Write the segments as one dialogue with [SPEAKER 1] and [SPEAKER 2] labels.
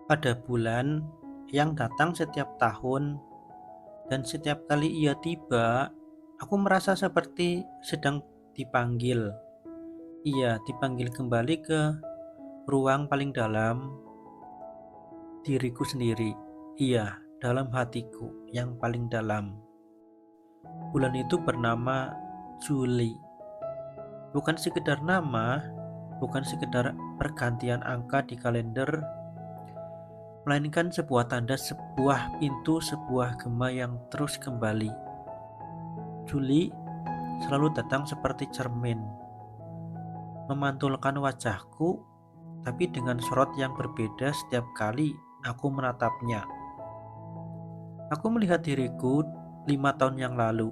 [SPEAKER 1] Ada bulan yang datang setiap tahun, dan setiap kali ia tiba, aku merasa seperti sedang dipanggil. Iya, dipanggil kembali ke ruang paling dalam diriku sendiri. Iya, dalam hatiku yang paling dalam. Bulan itu bernama Juli. Bukan sekedar nama, bukan sekedar pergantian angka di kalender, melainkan sebuah tanda, sebuah pintu, sebuah gema yang terus kembali. Juli selalu datang seperti cermin, memantulkan wajahku, tapi dengan sorot yang berbeda setiap kali aku menatapnya. Aku melihat diriku 5 tahun yang lalu,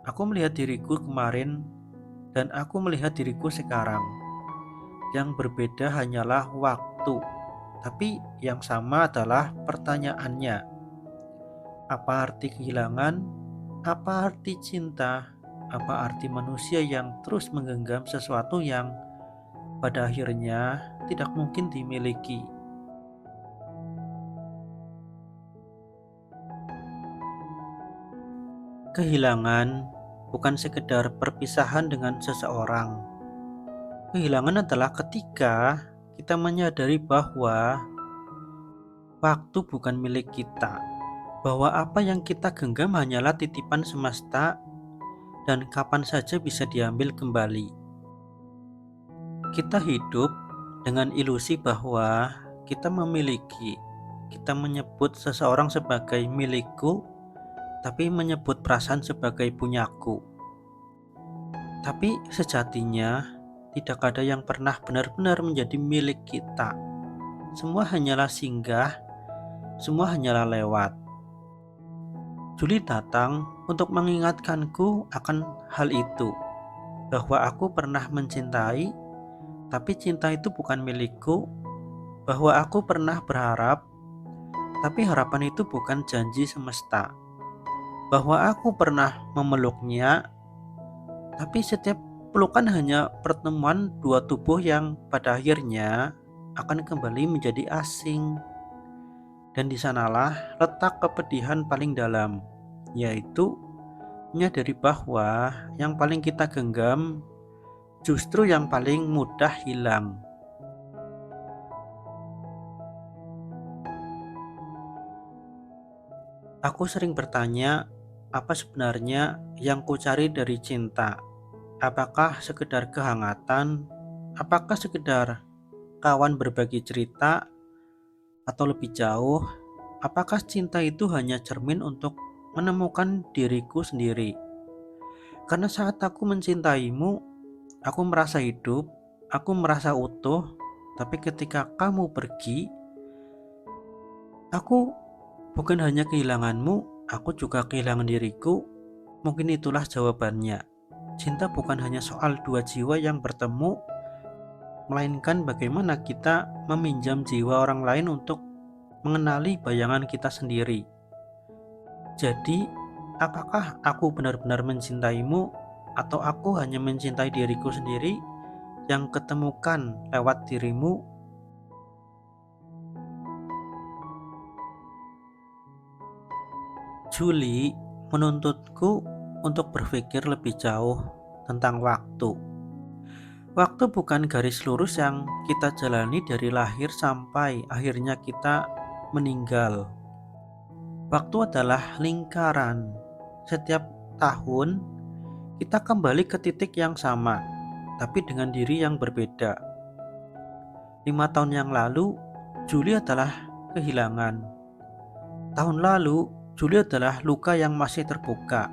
[SPEAKER 1] aku melihat diriku kemarin, dan aku melihat diriku sekarang. Yang berbeda hanyalah waktu, tapi yang sama adalah pertanyaannya. Apa arti kehilangan? Apa arti cinta? Apa arti manusia yang terus menggenggam sesuatu yang pada akhirnya tidak mungkin dimiliki? Kehilangan bukan sekedar perpisahan dengan seseorang. Kehilangan adalah ketika kita menyadari bahwa waktu bukan milik kita, bahwa apa yang kita genggam hanyalah titipan semesta dan kapan saja bisa diambil kembali. Kita hidup dengan ilusi bahwa kita memiliki, kita menyebut seseorang sebagai milikku, tapi menyebut perasaan sebagai punyaku. Tapi sejatinya tidak ada yang pernah benar-benar menjadi milik kita. Semua hanyalah singgah, semua hanyalah lewat. Juli datang untuk mengingatkanku akan hal itu, bahwa aku pernah mencintai, tapi cinta itu bukan milikku, bahwa aku pernah berharap, tapi harapan itu bukan janji semesta, bahwa aku pernah memeluknya, tapi setiap pelukan hanya pertemuan dua tubuh yang pada akhirnya akan kembali menjadi asing. Dan di sanalah letak kepedihan paling dalam, yaitu menyadari bahwa yang paling kita genggam justru yang paling mudah hilang. Aku sering bertanya, apa sebenarnya yang ku cari dari cinta? Apakah sekedar kehangatan? Apakah sekedar kawan berbagi cerita? Atau lebih jauh, apakah cinta itu hanya cermin untuk menemukan diriku sendiri? Karena saat aku mencintaimu, aku merasa hidup, aku merasa utuh, tapi ketika kamu pergi, aku bukan hanya kehilanganmu, aku juga kehilangan diriku. Mungkin itulah jawabannya. Cinta bukan hanya soal dua jiwa yang bertemu, melainkan bagaimana kita meminjam jiwa orang lain untuk mengenali bayangan kita sendiri. Jadi, apakah aku benar-benar mencintaimu, atau aku hanya mencintai diriku sendiri yang ketemukan lewat dirimu? Juli menuntutku untuk berpikir lebih jauh tentang waktu. Waktu bukan garis lurus yang kita jalani dari lahir sampai akhirnya kita meninggal. Waktu adalah lingkaran. Setiap tahun kita kembali ke titik yang sama, tapi dengan diri yang berbeda. 5 tahun yang lalu, Juli adalah kehilangan. Tahun lalu, Juli adalah luka yang masih terbuka.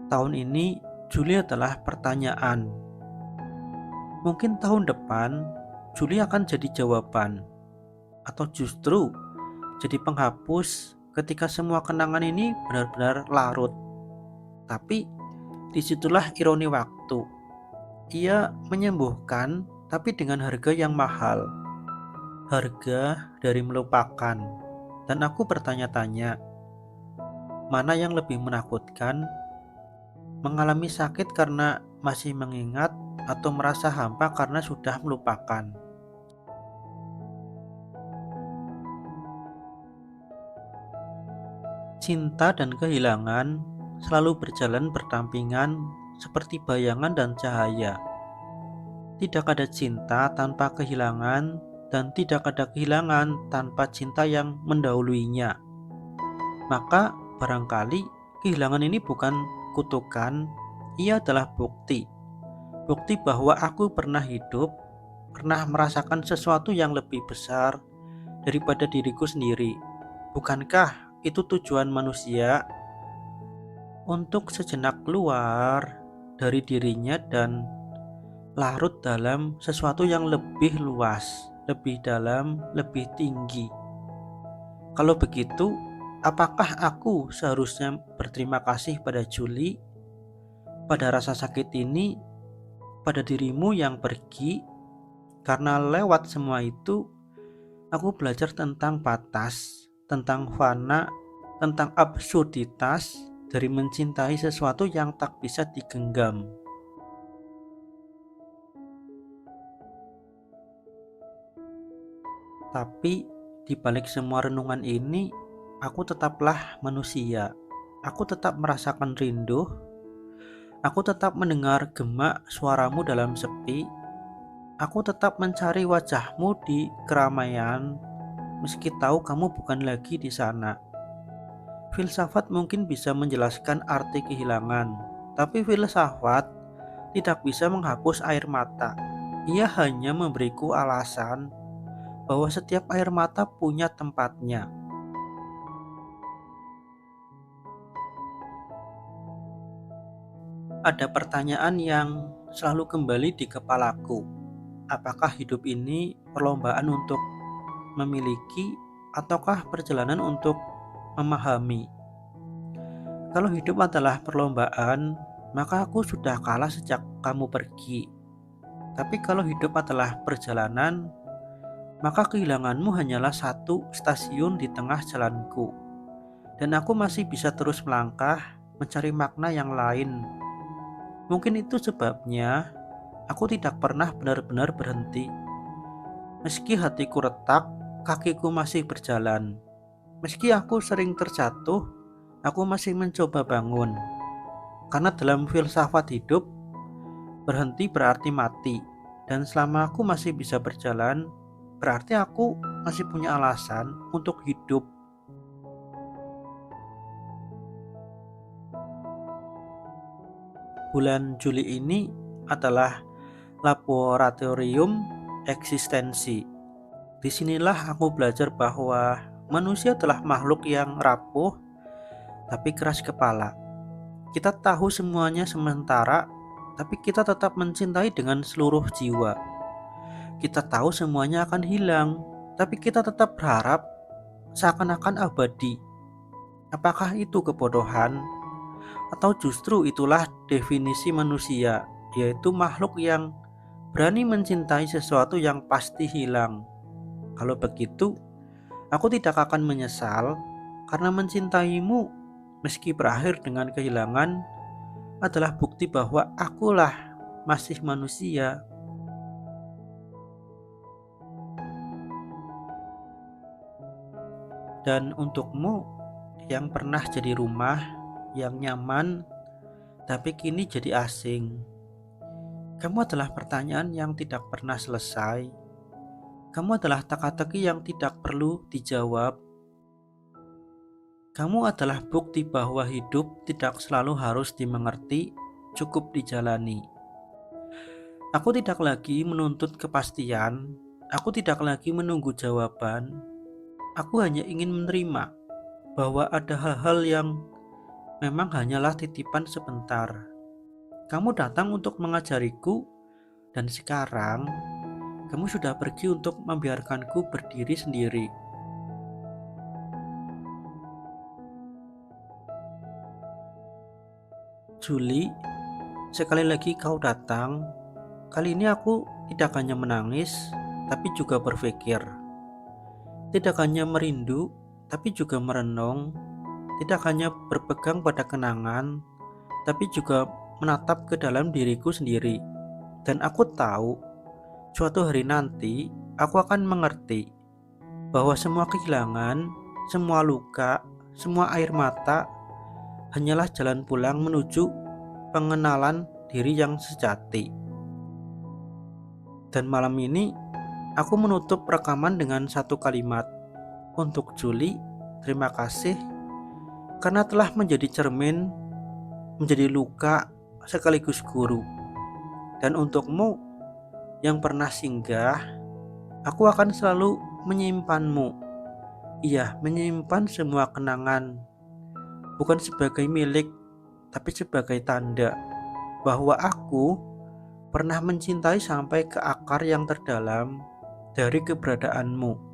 [SPEAKER 1] Tahun ini, Juli adalah pertanyaan. Mungkin tahun depan, Juli akan jadi jawaban, atau justru jadi penghapus ketika semua kenangan ini benar-benar larut. Tapi disitulah ironi waktu. Ia menyembuhkan, tapi dengan harga yang mahal. Harga dari melupakan. Dan aku bertanya-tanya, mana yang lebih menakutkan? Mengalami sakit karena masih mengingat, atau merasa hampa karena sudah melupakan? Cinta dan kehilangan selalu berjalan berdampingan seperti bayangan dan cahaya. Tidak ada cinta tanpa kehilangan, dan tidak ada kehilangan tanpa cinta yang mendahuluinya. Maka barangkali kehilangan ini bukan kutukan, ia adalah bukti. Bukti bahwa aku pernah hidup, pernah merasakan sesuatu yang lebih besar daripada diriku sendiri. Bukankah itu tujuan manusia? Untuk sejenak keluar dari dirinya dan larut dalam sesuatu yang lebih luas, lebih dalam, lebih tinggi. Kalau begitu, apakah aku seharusnya berterima kasih pada Juli, pada rasa sakit ini, pada dirimu yang pergi? Karena lewat semua itu, aku belajar tentang batas, tentang fana, tentang absurditas dari mencintai sesuatu yang tak bisa digenggam. Tapi di balik semua renungan ini, aku tetaplah manusia. Aku tetap merasakan rindu. Aku tetap mendengar gemak suaramu dalam sepi. Aku tetap mencari wajahmu di keramaian, meski tahu kamu bukan lagi di sana. Filsafat mungkin bisa menjelaskan arti kehilangan, tapi filsafat tidak bisa menghapus air mata. Ia hanya memberiku alasan bahwa setiap air mata punya tempatnya. Ada pertanyaan yang selalu kembali di kepalaku. Apakah hidup ini perlombaan untuk memiliki ataukah perjalanan untuk memahami? Kalau hidup adalah perlombaan, maka aku sudah kalah sejak kamu pergi. Tapi kalau hidup adalah perjalanan, maka kehilanganmu hanyalah satu stasiun di tengah jalanku. Dan aku masih bisa terus melangkah, mencari makna yang lain. Mungkin itu sebabnya aku tidak pernah benar-benar berhenti. Meski hatiku retak, kakiku masih berjalan. Meski aku sering terjatuh, aku masih mencoba bangun. Karena dalam filsafat hidup, berhenti berarti mati. Dan selama aku masih bisa berjalan, berarti aku masih punya alasan untuk hidup. Bulan Juli ini adalah laboratorium eksistensi. Disinilah aku belajar bahwa manusia adalah makhluk yang rapuh tapi keras kepala. Kita tahu semuanya sementara, tapi kita tetap mencintai dengan seluruh jiwa. Kita tahu semuanya akan hilang, tapi kita tetap berharap seakan-akan abadi. Apakah itu kebodohan? Atau justru itulah definisi manusia, yaitu makhluk yang berani mencintai sesuatu yang pasti hilang. Kalau begitu, aku tidak akan menyesal karena mencintaimu meski berakhir dengan kehilangan adalah bukti bahwa akulah masih manusia. Dan untukmu yang pernah jadi rumah yang nyaman tapi kini jadi asing, kamu adalah pertanyaan yang tidak pernah selesai. Kamu adalah teka-teki yang tidak perlu dijawab. Kamu adalah bukti bahwa hidup tidak selalu harus dimengerti, cukup dijalani. Aku tidak lagi menuntut kepastian, aku tidak lagi menunggu jawaban. Aku hanya ingin menerima bahwa ada hal-hal yang memang hanyalah titipan sebentar. Kamu datang untuk mengajariku, dan sekarang kamu sudah pergi untuk membiarkanku berdiri sendiri. Juli, sekali lagi kau datang. Kali ini aku tidak hanya menangis, tapi juga berpikir. Tidak hanya merindu, tapi juga merenung. Tidak hanya berpegang pada kenangan, tapi juga menatap ke dalam diriku sendiri. Dan aku tahu, suatu hari nanti aku akan mengerti bahwa semua kehilangan, semua luka, semua air mata hanyalah jalan pulang menuju pengenalan diri yang sejati. Dan malam ini aku menutup rekaman dengan satu kalimat. Untuk Juli, terima kasih karena telah menjadi cermin, menjadi luka sekaligus guru. Dan untukmu yang pernah singgah, aku akan selalu menyimpanmu. Iya, menyimpan semua kenangan, bukan sebagai milik, tapi sebagai tanda bahwa aku pernah mencintai sampai ke akar yang terdalam dari keberadaanmu.